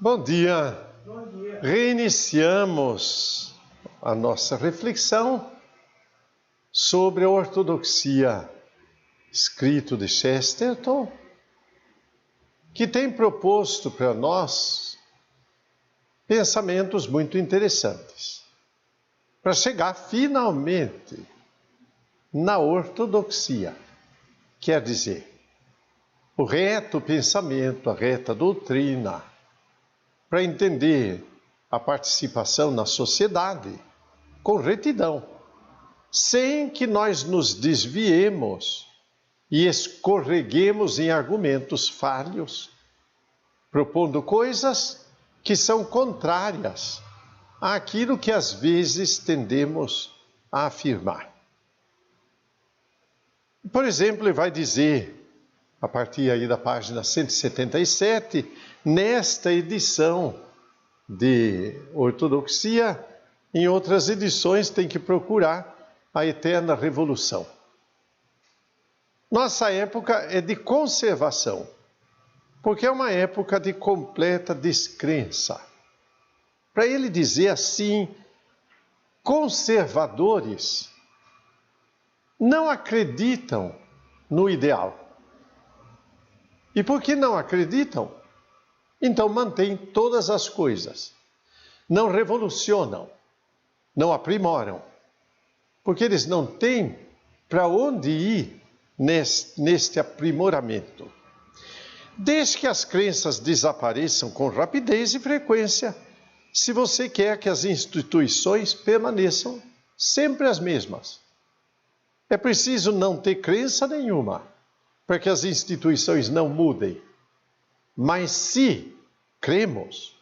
Bom dia. Bom dia. Reiniciamos a nossa reflexão sobre a ortodoxia, escrito de Chesterton, que tem proposto para nós pensamentos muito interessantes, para chegar finalmente na ortodoxia, quer dizer, o reto pensamento, a reta doutrina, para entender a participação na sociedade com retidão, sem que nós nos desviemos e escorreguemos em argumentos falhos, propondo coisas que são contrárias àquilo que às vezes tendemos a afirmar. Por exemplo, ele vai dizer, a partir aí da página 177, nesta edição de Ortodoxia, em outras edições tem que procurar a eterna revolução. Nossa época é de conservação, porque é uma época de completa descrença. Para ele dizer assim, conservadores não acreditam no ideal. E por que não acreditam? Então mantêm todas as coisas. Não revolucionam, não aprimoram. Porque eles não têm para onde ir neste aprimoramento. Desde que as crenças desapareçam com rapidez e frequência, se você quer que as instituições permaneçam sempre as mesmas. É preciso não ter crença nenhuma, para que as instituições não mudem. Mas se cremos,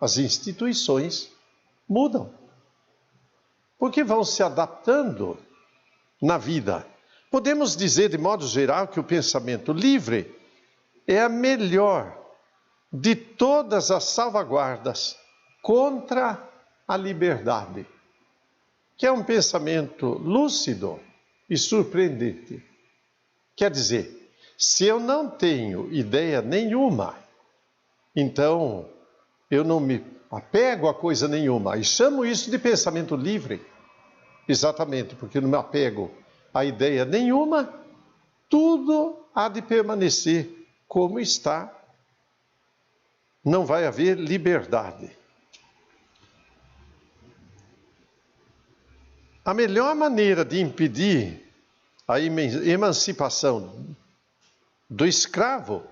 as instituições mudam. Porque vão se adaptando na vida. Podemos dizer de modo geral que o pensamento livre é a melhor de todas as salvaguardas contra a liberdade, que é um pensamento lúcido e surpreendente. Quer dizer, se eu não tenho ideia nenhuma, então eu não me apego a coisa nenhuma e chamo isso de pensamento livre. Exatamente, porque eu não me apego a ideia nenhuma, tudo há de permanecer como está. Não vai haver liberdade. A melhor maneira de impedir a emancipação do escravo,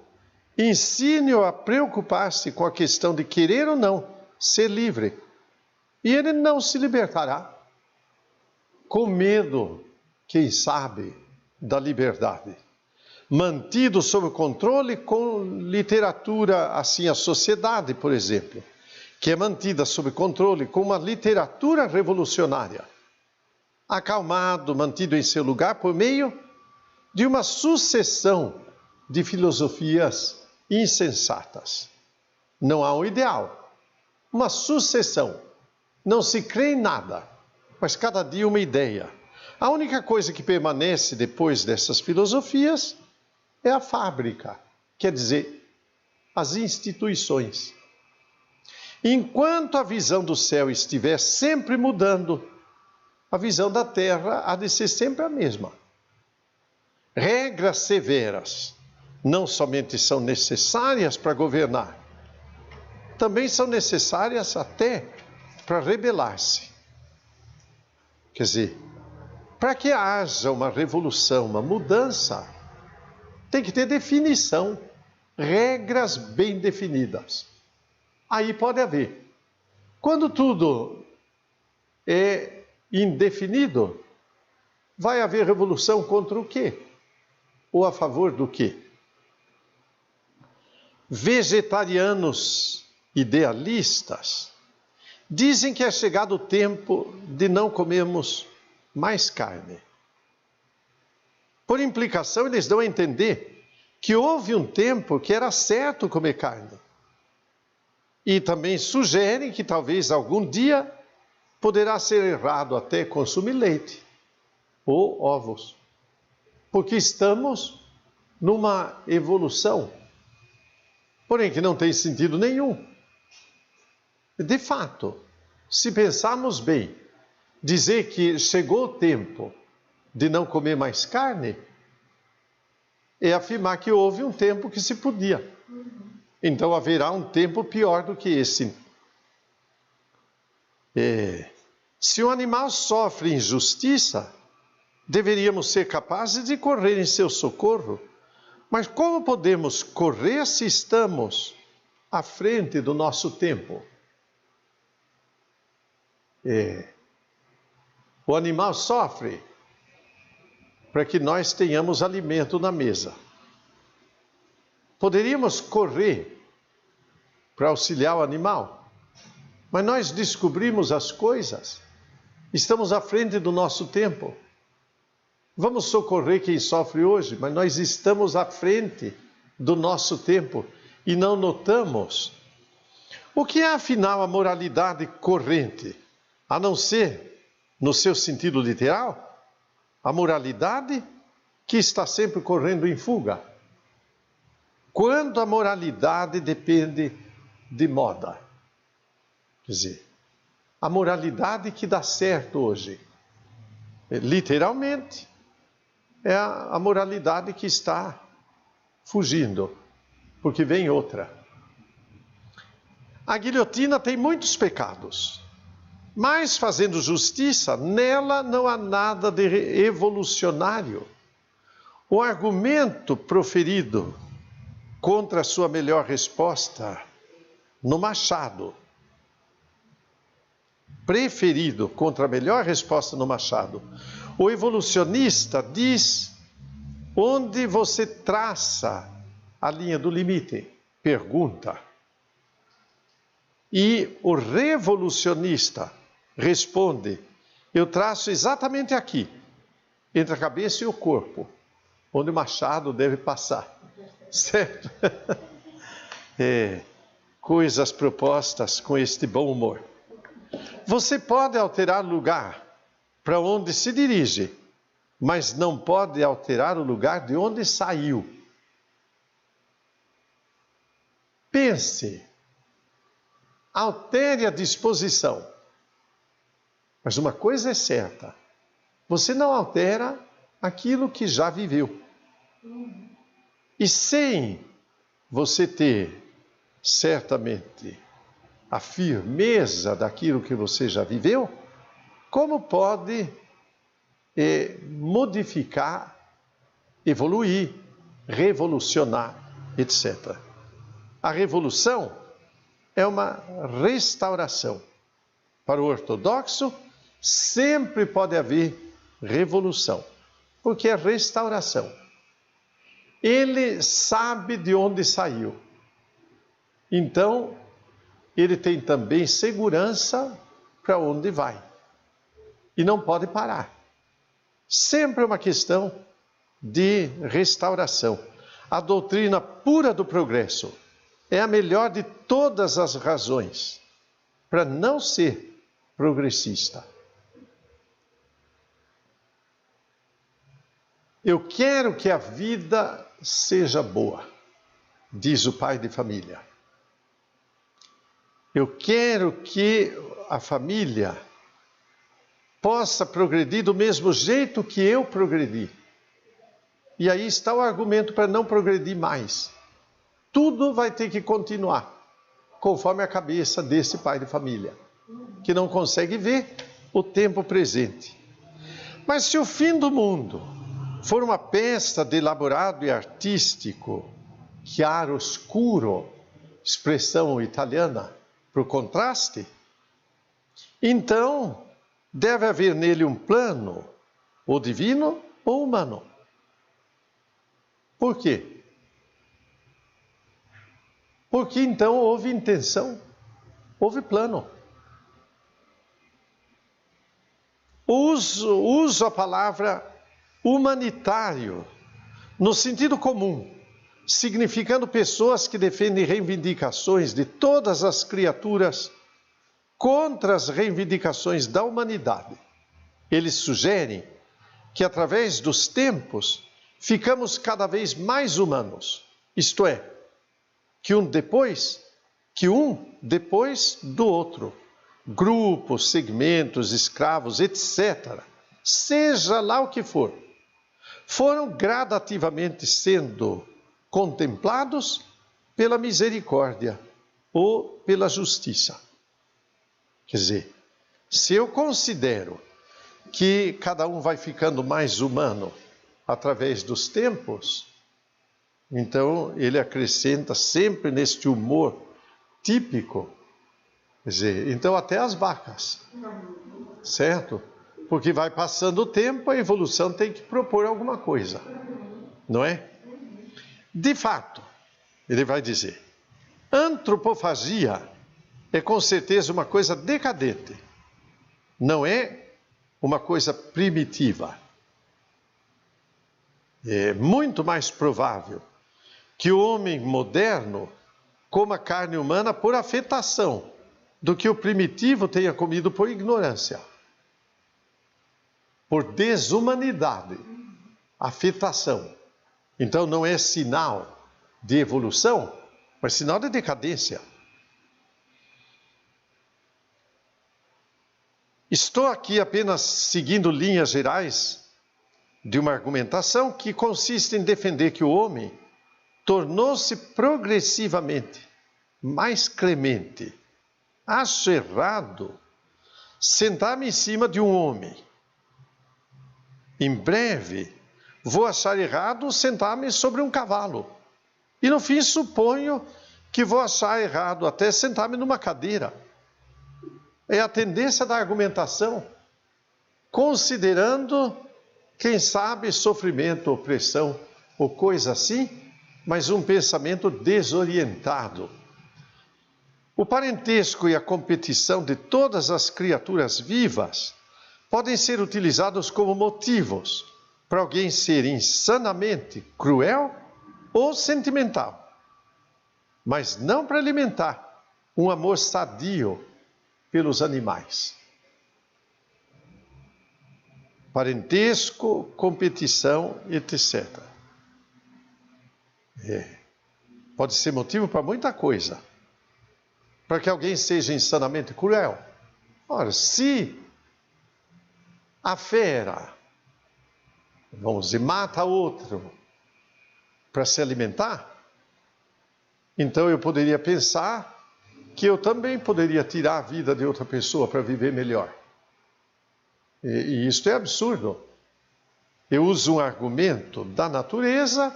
ensine-o a preocupar-se com a questão de querer ou não ser livre. E ele não se libertará, com medo, quem sabe, da liberdade. Mantido sob controle com literatura, assim a sociedade, por exemplo, que é mantida sob controle com uma literatura revolucionária. Acalmado, mantido em seu lugar por meio de uma sucessão de filosofias insensatas. Não há um ideal, uma sucessão. Não se crê em nada, mas cada dia uma ideia. A única coisa que permanece depois dessas filosofias é a fábrica, quer dizer, as instituições. Enquanto a visão do céu estiver sempre mudando, a visão da terra há de ser sempre a mesma. Regras severas não somente são necessárias para governar, também são necessárias até para rebelar-se. Quer dizer, para que haja uma revolução, uma mudança, tem que ter definição, regras bem definidas. Aí pode haver. Quando tudo é indefinido, vai haver revolução contra o quê? Ou a favor do quê? Vegetarianos idealistas dizem que é chegado o tempo de não comermos mais carne. Por implicação, eles dão a entender que houve um tempo que era certo comer carne. E também sugerem que talvez algum dia poderá ser errado até consumir leite ou ovos, porque estamos numa evolução. porém que não tem sentido nenhum. De fato, se pensarmos bem, dizer que chegou o tempo de não comer mais carne, é afirmar que houve um tempo que se podia. Então haverá um tempo pior do que esse. Se um animal sofre injustiça, deveríamos ser capazes de correr em seu socorro. Mas como podemos correr se estamos à frente do nosso tempo? O animal sofre para que nós tenhamos alimento na mesa. Poderíamos correr para auxiliar o animal, mas nós descobrimos as coisas, estamos à frente do nosso tempo. Vamos socorrer quem sofre hoje, mas nós estamos à frente do nosso tempo e não notamos. O que é, afinal, a moralidade corrente? A não ser, no seu sentido literal, a moralidade que está sempre correndo em fuga. Quando a moralidade depende de moda. Quer dizer, a moralidade que dá certo hoje, literalmente, é a moralidade que está fugindo, porque vem outra. A guilhotina tem muitos pecados, mas fazendo justiça, nela não há nada de evolucionário. O argumento proferido contra a sua melhor resposta no machado, preferido contra a melhor resposta no machado, o evolucionista diz onde você traça a linha do limite, pergunta. E o revolucionista responde, eu traço exatamente aqui, entre a cabeça e o corpo, onde o machado deve passar. Certo? Coisas propostas com este bom humor. Você pode alterar o lugar para onde se dirige, mas não pode alterar o lugar de onde saiu. Pense, altere a disposição. Mas uma coisa é certa, você não altera aquilo que já viveu. E sem você ter, certamente, a firmeza daquilo que você já viveu, como pode modificar, evoluir, revolucionar, etc. A revolução é uma restauração. Para o ortodoxo, sempre pode haver revolução, porque é restauração. Ele sabe de onde saiu. Então, ele tem também segurança para onde vai. E não pode parar. Sempre é uma questão de restauração. A doutrina pura do progresso é a melhor de todas as razões para não ser progressista. Eu quero que a vida seja boa, diz o pai de família. Eu quero que a família possa progredir do mesmo jeito que eu progredi. E aí está o argumento para não progredir mais. Tudo vai ter que continuar, conforme a cabeça desse pai de família, que não consegue ver o tempo presente. Mas se o fim do mundo for uma peça de elaborado e artístico, chiaroscuro, expressão italiana, para o contraste, então deve haver nele um plano, ou divino ou humano. Por quê? Porque então houve intenção, houve plano. Uso a palavra humanitário, no sentido comum, significando pessoas que defendem reivindicações de todas as criaturas contra as reivindicações da humanidade. Eles sugerem que através dos tempos ficamos cada vez mais humanos, isto é, que um depois do outro. Grupos, segmentos, escravos, etc. Seja lá o que for, foram gradativamente sendo contemplados pela misericórdia ou pela justiça. Quer dizer, se eu considero que cada um vai ficando mais humano através dos tempos, então ele acrescenta sempre neste humor típico. Quer dizer, então até as vacas, certo? Porque vai passando o tempo, a evolução tem que propor alguma coisa, não é? De fato, ele vai dizer, antropofagia é com certeza uma coisa decadente, não é uma coisa primitiva. É muito mais provável que o homem moderno coma carne humana por afetação, do que o primitivo tenha comido por ignorância, por desumanidade, afetação. Então não é sinal de evolução, mas sinal de decadência. Estou aqui apenas seguindo linhas gerais de uma argumentação que consiste em defender que o homem tornou-se progressivamente mais clemente. Acho errado sentar-me em cima de um homem. Em breve, vou achar errado sentar-me sobre um cavalo. E no fim, suponho que vou achar errado até sentar-me numa cadeira. É a tendência da argumentação, considerando, quem sabe, sofrimento, opressão ou coisa assim, mas um pensamento desorientado. O parentesco e a competição de todas as criaturas vivas podem ser utilizados como motivos para alguém ser insanamente cruel ou sentimental, mas não para alimentar um amor sadio pelos animais. Parentesco, competição, etc. Pode ser motivo para muita coisa. Para que alguém seja insanamente cruel. Ora, se a fera, vamos dizer, mata outro para se alimentar, então eu poderia pensar que eu também poderia tirar a vida de outra pessoa para viver melhor. E isto é absurdo. Eu uso um argumento da natureza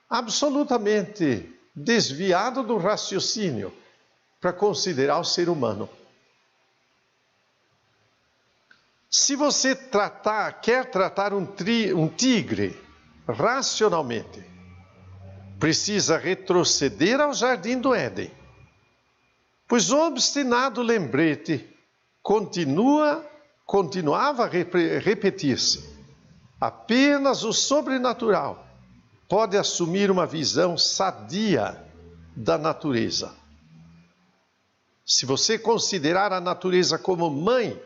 absolutamente desviado do raciocínio para considerar o ser humano. Se você quer tratar um tigre racionalmente, precisa retroceder ao jardim do Éden, pois o obstinado lembrete continuava a repetir-se. Apenas o sobrenatural pode assumir uma visão sadia da natureza. Se você considerar a natureza como mãe,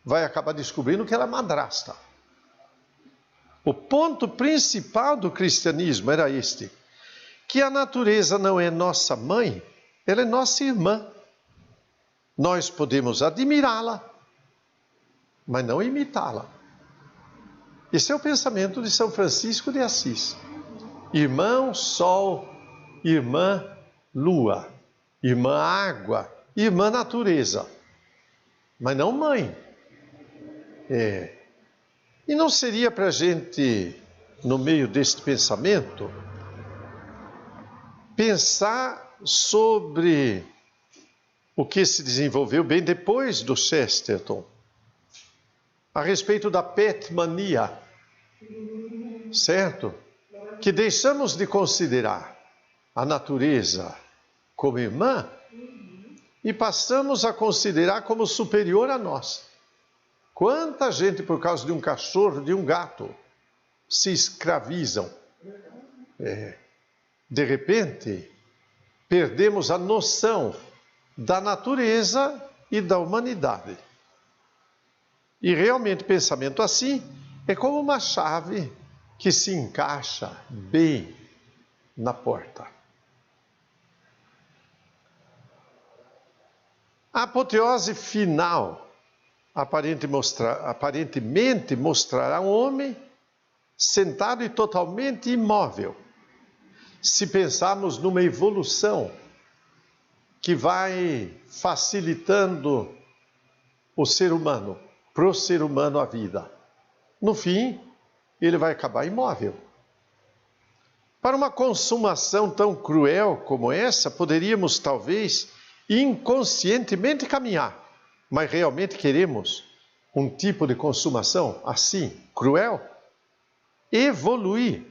vai acabar descobrindo que ela é madrasta. O ponto principal do cristianismo era este, que a natureza não é nossa mãe, ela é nossa irmã. Nós podemos admirá-la, mas não imitá-la. Esse é o pensamento de São Francisco de Assis. Irmão Sol, irmã Lua, irmã Água, irmã Natureza, mas não mãe. E não seria para a gente, no meio deste pensamento, pensar sobre o que se desenvolveu bem depois do Chesterton, a respeito da petmania, certo? Que deixamos de considerar a natureza como irmã e passamos a considerar como superior a nós. Quanta gente, por causa de um cachorro, de um gato, se escravizam. De repente, perdemos a noção da natureza e da humanidade. E realmente pensamento assim é como uma chave que se encaixa bem na porta. A apoteose final aparentemente mostrará um homem sentado e totalmente imóvel. Se pensarmos numa evolução que vai facilitando o ser humano, para o ser humano a vida, no fim, ele vai acabar imóvel. Para uma consumação tão cruel como essa, poderíamos talvez inconscientemente caminhar, mas realmente queremos um tipo de consumação assim, cruel? Evoluir.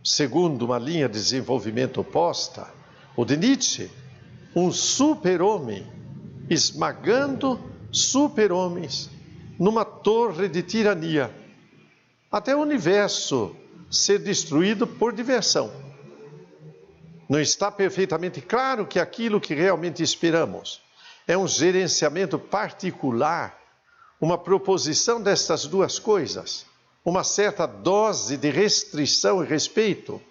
Segundo uma linha de desenvolvimento oposta, o de Nietzsche, um super-homem esmagando super-homens numa torre de tirania, até o universo ser destruído por diversão. Não está perfeitamente claro que aquilo que realmente esperamos é um gerenciamento particular, uma proposição destas duas coisas, uma certa dose de restrição e respeito,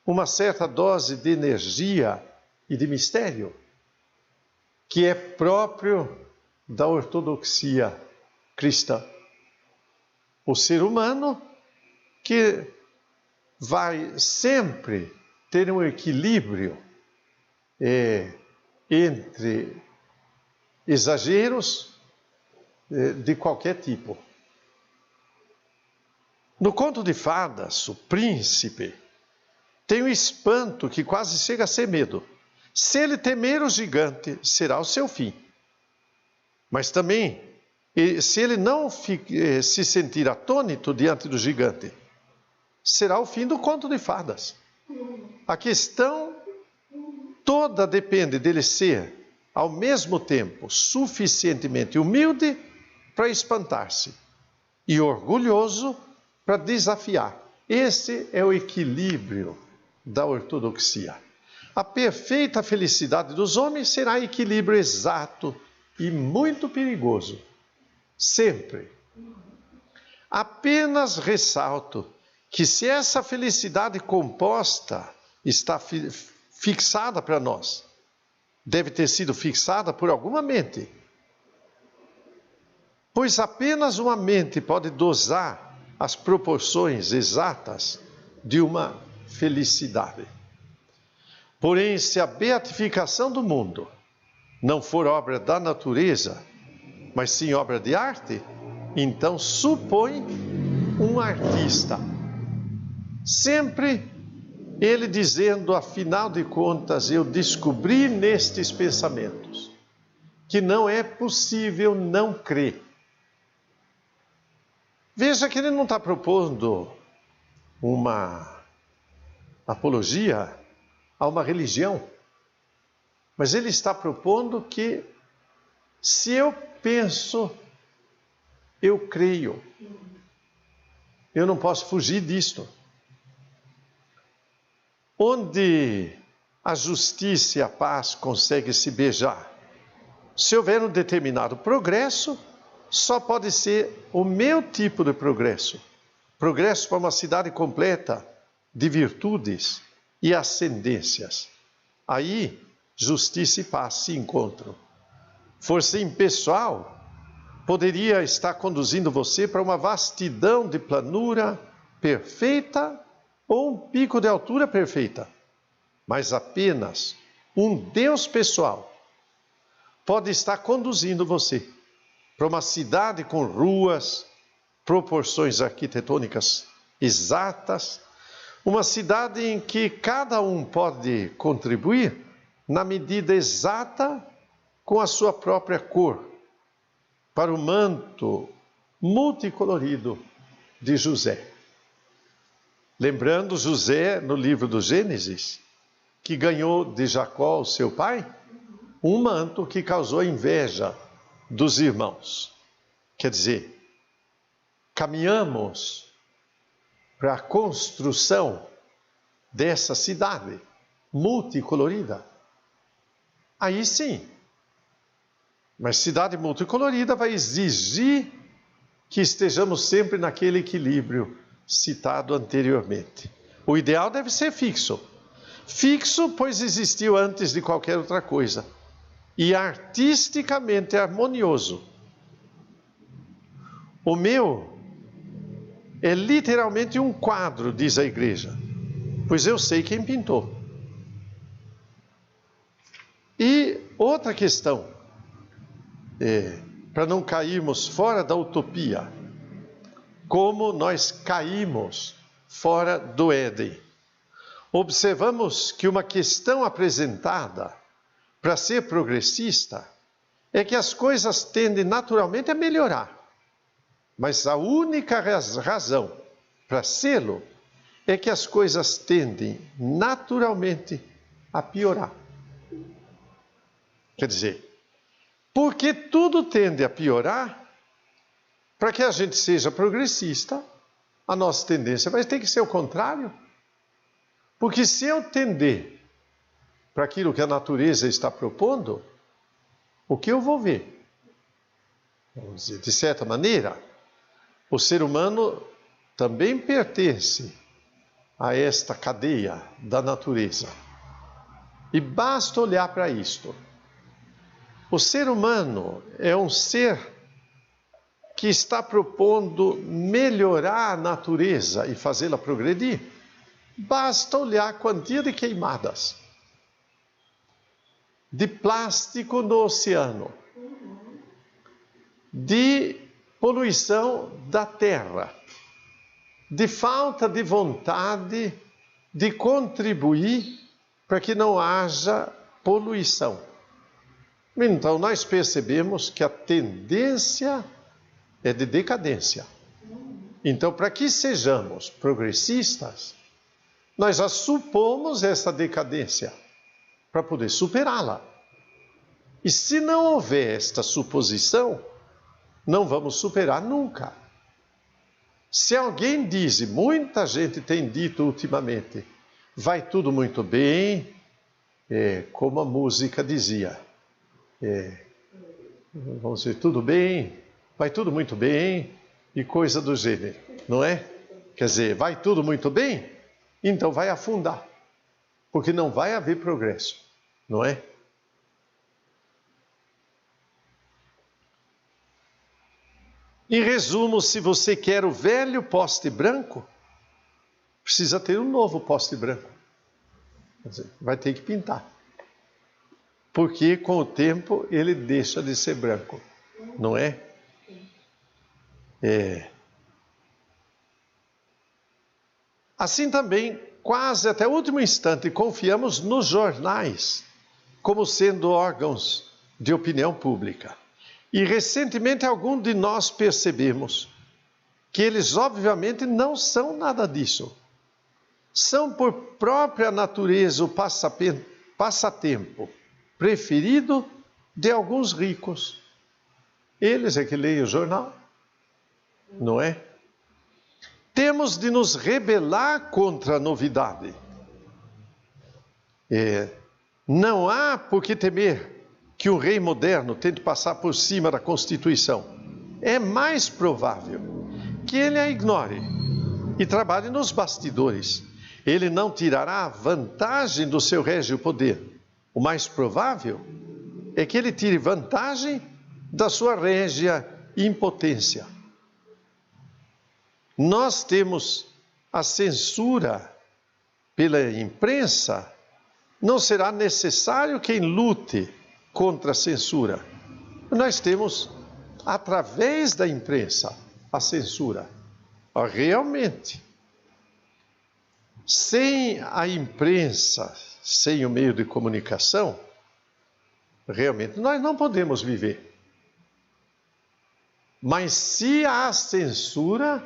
uma certa dose de energia e de mistério, que é próprio da ortodoxia cristã. O ser humano que vai sempre ter um equilíbrio entre exageros de qualquer tipo. No conto de fadas, o príncipe tem um espanto que quase chega a ser medo. Se ele temer o gigante, será o seu fim. Mas também, se ele não se sentir atônito diante do gigante, será o fim do conto de fadas. A questão toda depende dele ser, ao mesmo tempo, suficientemente humilde para espantar-se e orgulhoso para desafiar. Esse é o equilíbrio da ortodoxia. A perfeita felicidade dos homens será equilíbrio exato e muito perigoso. Sempre. Apenas ressalto que se essa felicidade composta está fixada para nós, deve ter sido fixada por alguma mente. Pois apenas uma mente pode dosar as proporções exatas de uma felicidade. Porém, se a beatificação do mundo não for obra da natureza, mas sim obra de arte, então supõe um artista. Sempre ele dizendo, afinal de contas, eu descobri nestes pensamentos que não é possível não crer. Veja que ele não está propondo uma apologia a uma religião, mas ele está propondo que se eu penso, eu creio. Eu não posso fugir disto. Onde a justiça e a paz conseguem se beijar, se houver um determinado progresso, só pode ser o meu tipo de progresso. Progresso para uma cidade completa de virtudes e ascendências. Aí, justiça e paz se encontram. Força impessoal poderia estar conduzindo você para uma vastidão de planura perfeita ou um pico de altura perfeita. Mas apenas um Deus pessoal pode estar conduzindo você para uma cidade com ruas, proporções arquitetônicas exatas, uma cidade em que cada um pode contribuir na medida exata com a sua própria cor, para o manto multicolorido de José. Lembrando José, no livro do Gênesis, que ganhou de Jacó, seu pai, um manto que causou inveja dos irmãos. Quer dizer, caminhamos para a construção dessa cidade multicolorida. Aí sim, mas cidade multicolorida vai exigir que estejamos sempre naquele equilíbrio citado anteriormente. O ideal deve ser fixo. Fixo, pois existiu antes de qualquer outra coisa. E artisticamente harmonioso. O meu é literalmente um quadro, diz a igreja, pois eu sei quem pintou. E outra questão, para não cairmos fora da utopia, como nós caímos fora do Éden. Observamos que uma questão apresentada para ser progressista é que as coisas tendem naturalmente a melhorar. Mas a única razão para sê-lo é que as coisas tendem naturalmente a piorar. Quer dizer, porque tudo tende a piorar, para que a gente seja progressista, a nossa tendência vai ter que ser o contrário. Porque se eu tender para aquilo que a natureza está propondo, o que eu vou ver? Vamos dizer, de certa maneira, o ser humano também pertence a esta cadeia da natureza. E basta olhar para isto. O ser humano é um ser que está propondo melhorar a natureza e fazê-la progredir. Basta olhar a quantia de queimadas, de plástico no oceano, de poluição da terra, de falta de vontade de contribuir para que não haja poluição. Então, nós percebemos que a tendência é de decadência. Então, para que sejamos progressistas, nós já supomos essa decadência para poder superá-la. E se não houver esta suposição, não vamos superar nunca. Se alguém diz, e muita gente tem dito ultimamente, vai tudo muito bem, como a música dizia, vamos dizer, tudo bem, vai tudo muito bem, e coisa do gênero, não é? Quer dizer, vai tudo muito bem, então vai afundar, porque não vai haver progresso, não é? Em resumo, se você quer o velho poste branco, precisa ter um novo poste branco. Quer dizer, vai ter que pintar. Porque com o tempo ele deixa de ser branco, não é? Assim também, quase até o último instante, confiamos nos jornais como sendo órgãos de opinião pública. E recentemente algum de nós percebemos que eles obviamente não são nada disso. São por própria natureza o passatempo preferido de alguns ricos. Eles é que leem o jornal, não é? Temos de nos rebelar contra a novidade. Não há por que temer que um rei moderno tente passar por cima da Constituição. É mais provável que ele a ignore e trabalhe nos bastidores. Ele não tirará vantagem do seu régio poder. O mais provável é que ele tire vantagem da sua régia impotência. Nós temos a censura pela imprensa. Não será necessário quem lute contra a censura. Nós temos, através da imprensa, a censura. Realmente, sem a imprensa, sem o meio de comunicação, realmente nós não podemos viver. Mas se há censura,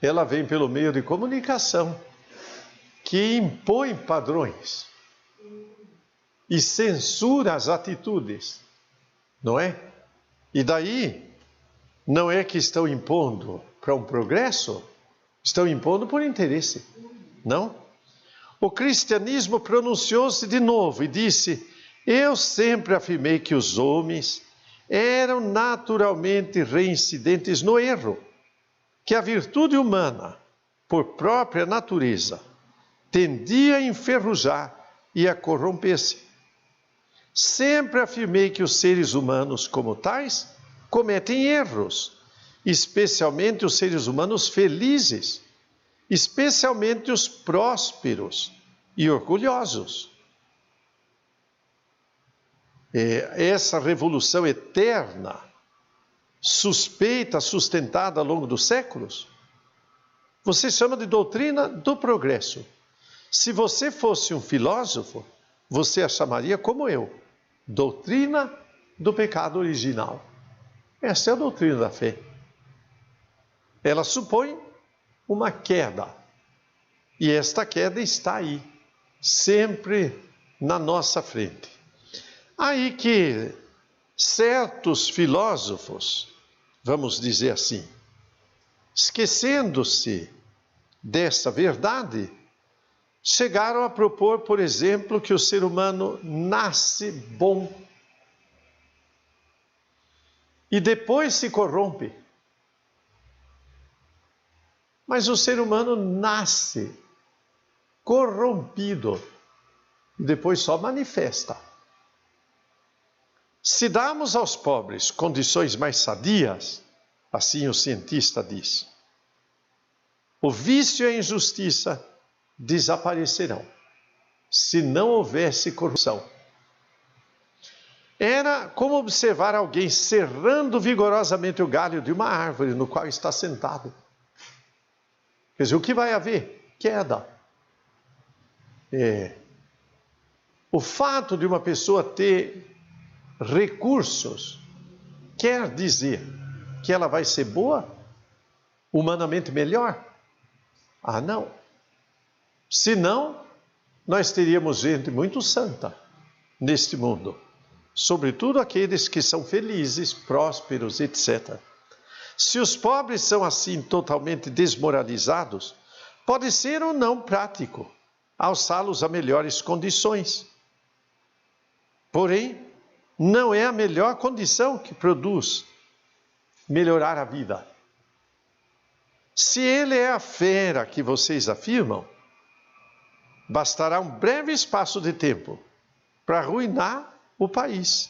ela vem pelo meio de comunicação, que impõe padrões e censura as atitudes, não é? E daí, não é que estão impondo para um progresso, estão impondo por interesse, não? O cristianismo pronunciou-se de novo e disse: eu sempre afirmei que os homens eram naturalmente reincidentes no erro. que a virtude humana, por própria natureza, tendia a enferrujar e a corromper-se. Sempre afirmei que os seres humanos, como tais, cometem erros, especialmente os seres humanos felizes, especialmente os prósperos e orgulhosos. Essa revolução eterna, suspeita, sustentada ao longo dos séculos, você chama de doutrina do progresso. Se você fosse um filósofo, você a chamaria como eu, doutrina do pecado original. Essa é a doutrina da fé. Ela supõe uma queda. E esta queda está aí, sempre na nossa frente. Aí que certos filósofos, vamos dizer assim, esquecendo-se dessa verdade, chegaram a propor, por exemplo, que o ser humano nasce bom e depois se corrompe. Mas o ser humano nasce corrompido e depois só manifesta. Se damos aos pobres condições mais sadias, assim o cientista diz, o vício e a injustiça desaparecerão, se não houvesse corrupção. Era como observar alguém serrando vigorosamente o galho de uma árvore no qual está sentado. Quer dizer, o que vai haver? Queda. O fato de uma pessoa ter recursos quer dizer que ela vai ser boa? Humanamente melhor? Ah, não. Senão, nós teríamos gente muito santa neste mundo. Sobretudo aqueles que são felizes, prósperos, etc. Se os pobres são assim totalmente desmoralizados, pode ser ou não prático alçá-los a melhores condições. Porém, não é a melhor condição que produz melhorar a vida. Se ele é a fera que vocês afirmam, bastará um breve espaço de tempo para arruinar o país.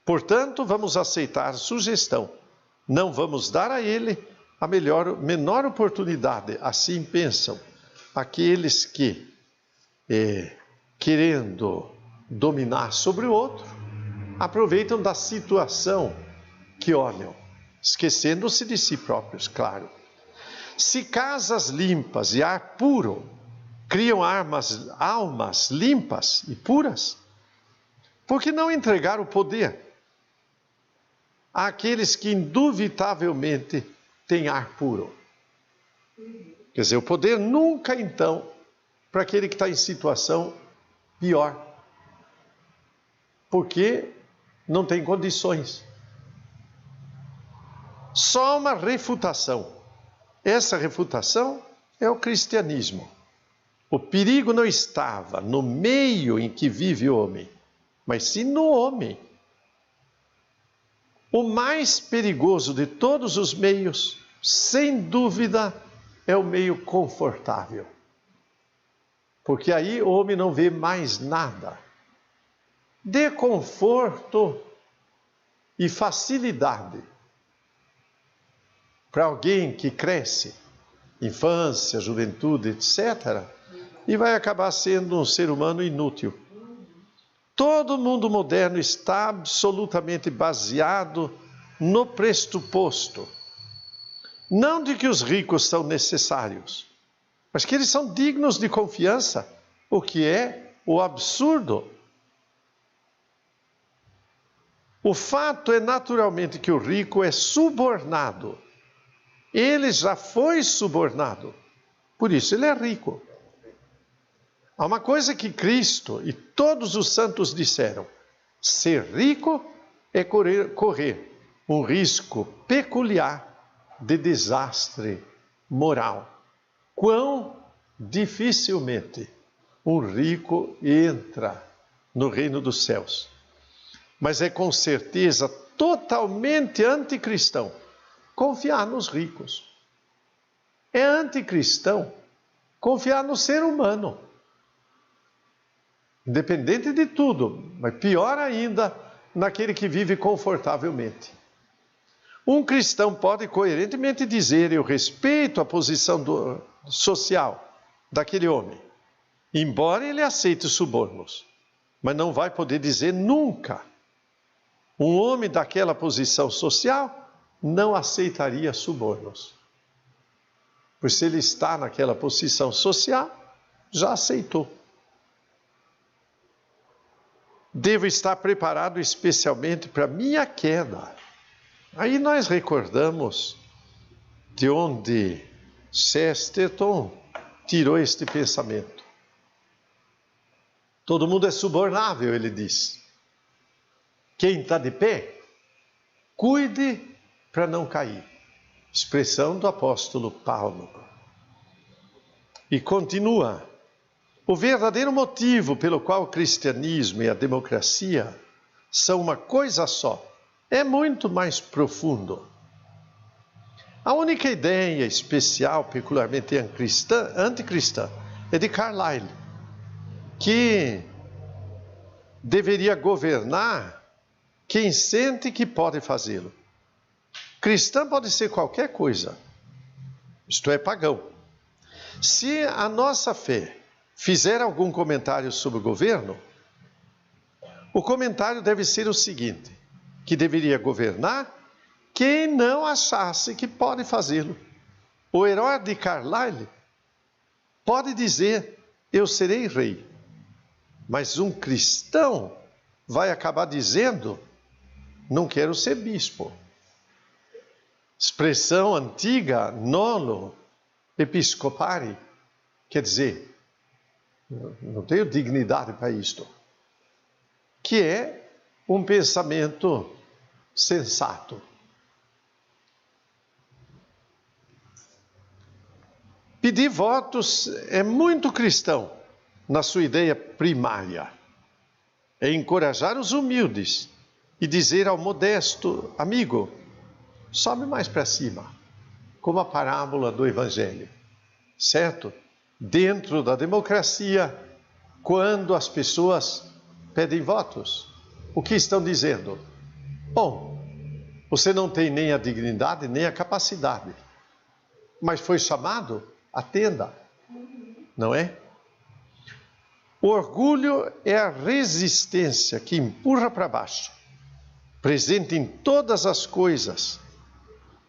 Portanto, vamos aceitar a sugestão. Não vamos dar a ele a menor oportunidade, assim pensam aqueles que, querendo dominar sobre o outro, aproveitam da situação que olham, esquecendo-se de si próprios, claro. Se casas limpas e ar puro criam almas limpas e puras, por que não entregar o poder àqueles que indubitavelmente têm ar puro? Quer dizer, o poder nunca, então, para aquele que está em situação pior, porque não tem condições. Só uma refutação. Essa refutação é o cristianismo. O perigo não estava no meio em que vive o homem, mas sim no homem. O mais perigoso de todos os meios, sem dúvida, é o meio confortável. Porque aí o homem não vê mais nada. Dê conforto e facilidade para alguém que cresce, infância, juventude, etc., e vai acabar sendo um ser humano inútil. Todo mundo moderno está absolutamente baseado no pressuposto, não de que os ricos são necessários, mas que eles são dignos de confiança, o que é o absurdo. O fato é naturalmente que o rico é subornado. Ele já foi subornado, por isso ele é rico. Há uma coisa que Cristo e todos os santos disseram: ser rico é correr um risco peculiar de desastre moral. Quão dificilmente um rico entra no reino dos céus. Mas é com certeza totalmente anticristão confiar nos ricos. É anticristão confiar no ser humano. Independente de tudo, mas pior ainda, naquele que vive confortavelmente. Um cristão pode coerentemente dizer: eu respeito a posição social daquele homem, embora ele aceite subornos, mas não vai poder dizer nunca. Um homem daquela posição social não aceitaria subornos. Pois se ele está naquela posição social, já aceitou. Devo estar preparado especialmente para minha queda. Aí nós recordamos de onde Chesterton tirou este pensamento. Todo mundo é subornável, ele diz. Quem está de pé, cuide para não cair. Expressão do apóstolo Paulo. E continua. O verdadeiro motivo pelo qual o cristianismo e a democracia são uma coisa só é muito mais profundo. A única ideia especial, peculiarmente anticristã, é de Carlyle, que deveria governar quem sente que pode fazê-lo. Cristão pode ser qualquer coisa, isto é, pagão. Se a nossa fé fizer algum comentário sobre o governo, o comentário deve ser o seguinte: que deveria governar quem não achasse que pode fazê-lo. O herói de Carlyle pode dizer: eu serei rei, mas um cristão vai acabar dizendo: não quero ser bispo. Expressão antiga, nolo episcopari, quer dizer, não tenho dignidade para isto, que é um pensamento sensato. Pedir votos é muito cristão na sua ideia primária. É encorajar os humildes e dizer ao modesto: amigo, sobe mais para cima, como a parábola do Evangelho, certo? Dentro da democracia, quando as pessoas pedem votos, o que estão dizendo? Bom, você não tem nem a dignidade, nem a capacidade, mas foi chamado, atenda, não é? O orgulho é a resistência que empurra para baixo, presente em todas as coisas,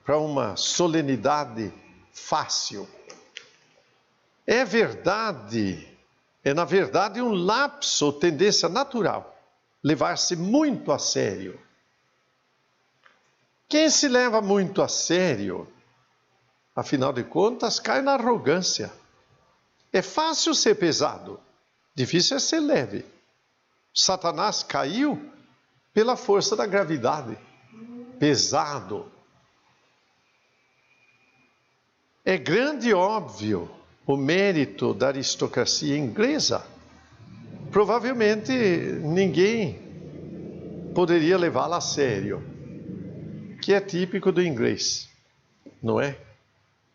para uma solenidade fácil. É na verdade um lapso ou tendência natural, levar-se muito a sério. Quem se leva muito a sério, afinal de contas, cai na arrogância. É fácil ser pesado, difícil é ser leve. Satanás caiu pela força da gravidade, pesado. É grande e óbvio o mérito da aristocracia inglesa. Provavelmente ninguém poderia levá-la a sério, que é típico do inglês, não é?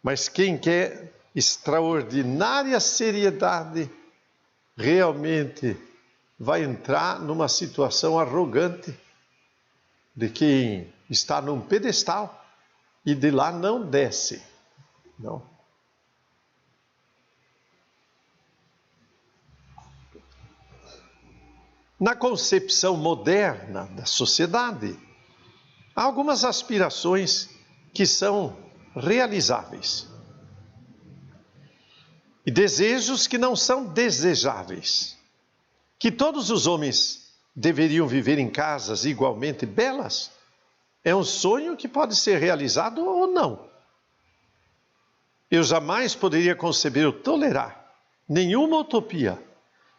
Mas quem quer extraordinária seriedade, realmente vai entrar numa situação arrogante de quem está num pedestal e de lá não desce. Não. Na concepção moderna da sociedade, há algumas aspirações que são realizáveis e desejos que não são desejáveis. Que todos os homens deveriam viver em casas igualmente belas é um sonho que pode ser realizado ou não. Eu jamais poderia conceber ou tolerar nenhuma utopia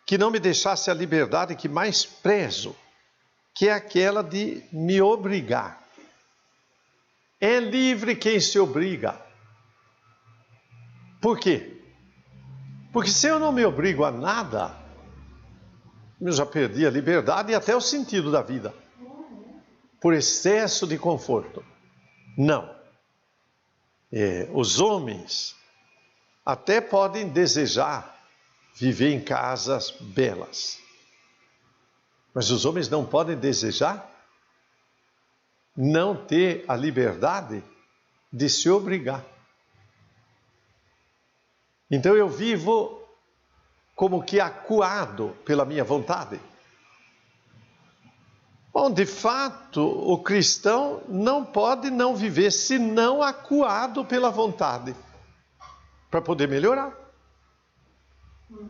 que não me deixasse a liberdade que mais prezo, que é aquela de me obrigar. É livre quem se obriga. Por quê? Porque se eu não me obrigo a nada, eu já perdi a liberdade e até o sentido da vida, por excesso de conforto. Não. Os homens até podem desejar viver em casas belas, mas os homens não podem desejar não ter a liberdade de se obrigar. Então eu vivo como que acuado pela minha vontade. Bom, de fato, o cristão não pode não viver senão acuado pela vontade, para poder melhorar.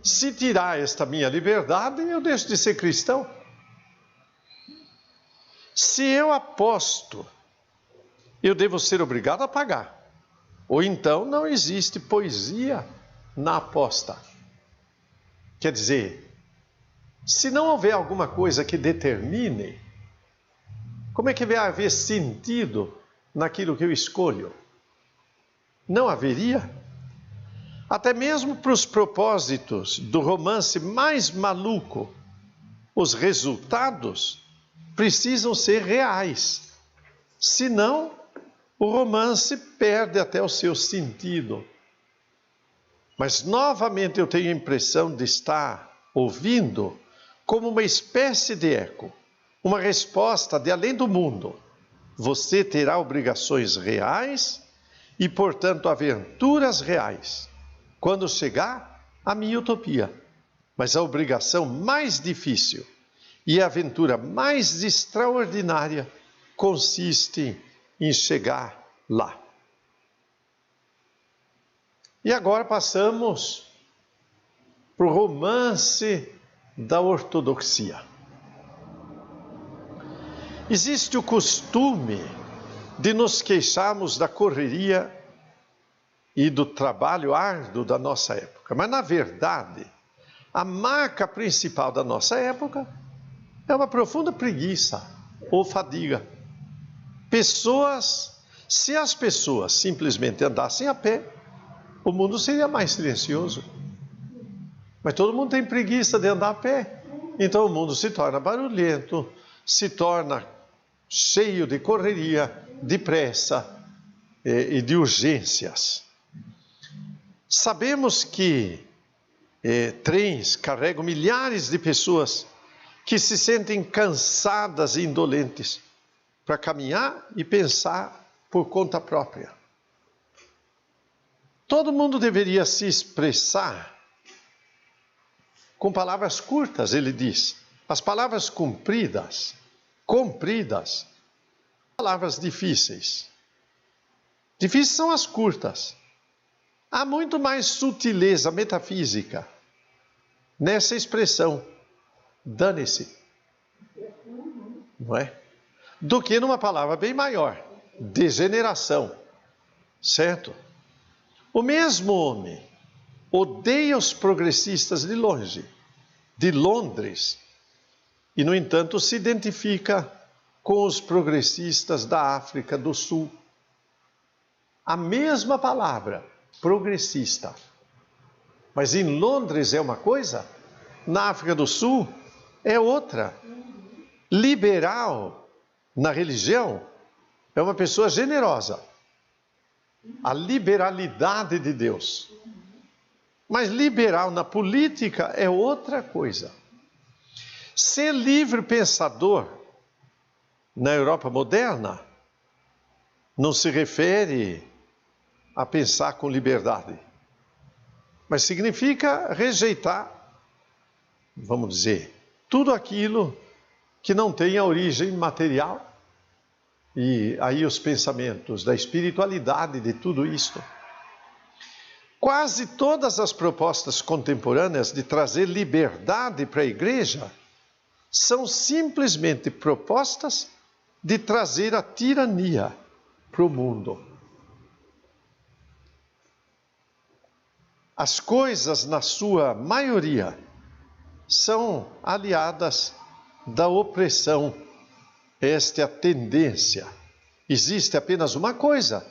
Se tirar esta minha liberdade, eu deixo de ser cristão. Se eu aposto, eu devo ser obrigado a pagar. Ou então não existe poesia na aposta. Quer dizer, se não houver alguma coisa que determine, como é que vai haver sentido naquilo que eu escolho? Não haveria. Até mesmo para os propósitos do romance mais maluco, os resultados precisam ser reais. Senão, o romance perde até o seu sentido. Mas novamente eu tenho a impressão de estar ouvindo como uma espécie de eco, uma resposta de além do mundo. Você terá obrigações reais e, portanto, aventuras reais, quando chegar a minha utopia. Mas a obrigação mais difícil e a aventura mais extraordinária consiste em chegar lá. E agora passamos para o romance da ortodoxia. Existe o costume de nos queixarmos da correria e do trabalho árduo da nossa época. Mas, na verdade, a marca principal da nossa época é uma profunda preguiça ou fadiga. Se as pessoas simplesmente andassem a pé, o mundo seria mais silencioso. Mas todo mundo tem preguiça de andar a pé. Então o mundo se torna barulhento, se torna cheio de correria, de pressa e de urgências. Sabemos que trens carregam milhares de pessoas que se sentem cansadas e indolentes para caminhar e pensar por conta própria. Todo mundo deveria se expressar com palavras curtas, ele diz. As palavras compridas, palavras difíceis. Difíceis são as curtas. Há muito mais sutileza metafísica nessa expressão, dane-se, não é? Do que numa palavra bem maior, degeneração, certo? O mesmo homem odeia os progressistas de longe, de Londres, e no entanto se identifica com os progressistas da África do Sul. A mesma palavra, progressista. Mas em Londres é uma coisa, na África do Sul é outra. Liberal na religião é uma pessoa generosa. A liberalidade de Deus. Mas liberal na política é outra coisa. Ser livre pensador na Europa moderna não se refere a pensar com liberdade, mas significa rejeitar, vamos dizer, tudo aquilo que não tenha origem material. E aí os pensamentos da espiritualidade de tudo isto. Quase todas as propostas contemporâneas de trazer liberdade para a igreja são simplesmente propostas de trazer a tirania para o mundo. As coisas, na sua maioria, são aliadas da opressão. Esta é a tendência. Existe apenas uma coisa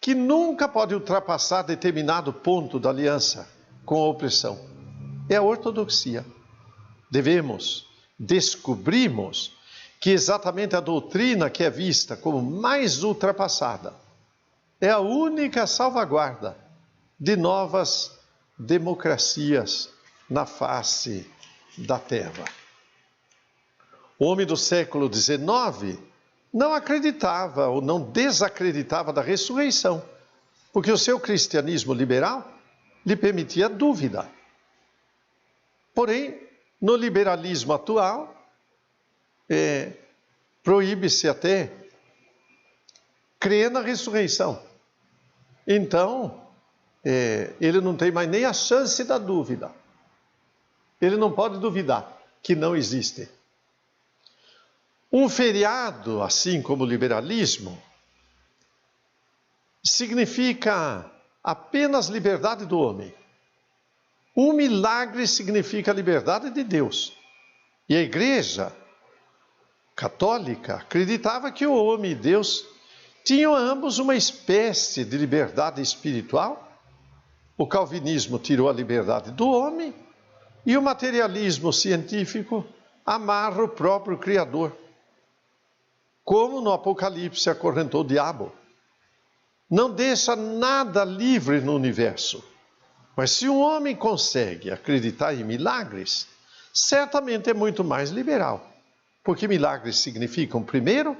que nunca pode ultrapassar determinado ponto da aliança com a opressão. É a ortodoxia. Descobrimos que exatamente a doutrina que é vista como mais ultrapassada é a única salvaguarda de novas democracias na face da terra. O homem do século XIX não acreditava ou não desacreditava da ressurreição, porque o seu cristianismo liberal lhe permitia dúvida. Porém, no liberalismo atual, proíbe-se até crer na ressurreição. Então, ele não tem mais nem a chance da dúvida. Ele não pode duvidar que não existe. Um feriado, assim como o liberalismo, significa apenas liberdade do homem. Um milagre significa a liberdade de Deus. E a Igreja Católica acreditava que o homem e Deus tinham ambos uma espécie de liberdade espiritual. O calvinismo tirou a liberdade do homem e o materialismo científico amarra o próprio Criador. Como no Apocalipse acorrentou o diabo. Não deixa nada livre no universo. Mas se um homem consegue acreditar em milagres, certamente é muito mais liberal. Porque milagres significam, primeiro,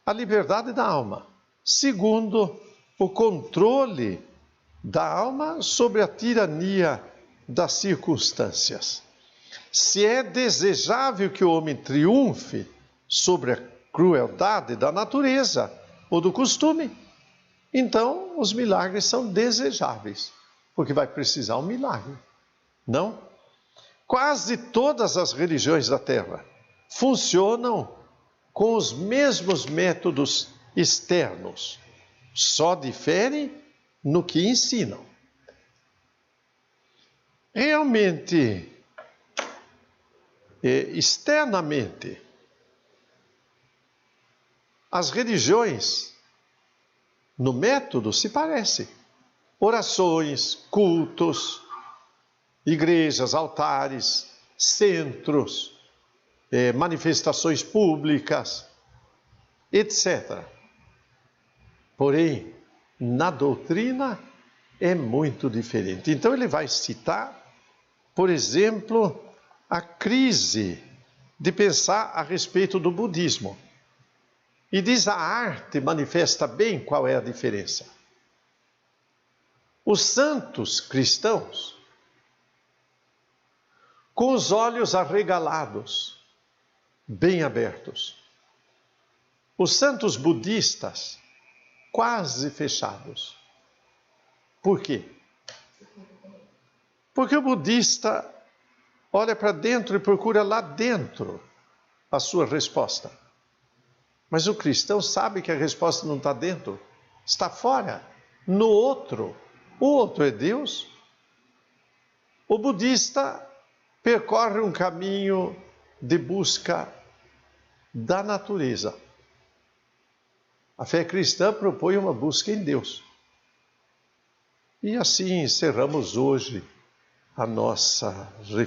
a liberdade da alma. Segundo, o controle da alma sobre a tirania das circunstâncias. Se é desejável que o homem triunfe sobre a crueldade da natureza ou do costume, então os milagres são desejáveis, porque vai precisar um milagre, não? Quase todas as religiões da Terra funcionam com os mesmos métodos externos, só diferem no que ensinam. Realmente, externamente, as religiões, no método, se parecem. Orações, cultos, igrejas, altares, centros, manifestações públicas, etc. Porém, na doutrina é muito diferente. Então ele vai citar, por exemplo, a crise de pensar a respeito do budismo. E diz: a arte manifesta bem qual é a diferença. Os santos cristãos, com os olhos arregalados, bem abertos. Os santos budistas, quase fechados. Por quê? Porque o budista olha para dentro e procura lá dentro a sua resposta. Mas o cristão sabe que a resposta não está dentro, está fora, no outro. O outro é Deus. O budista percorre um caminho de busca da natureza. A fé cristã propõe uma busca em Deus. E assim encerramos hoje a nossa reflexão.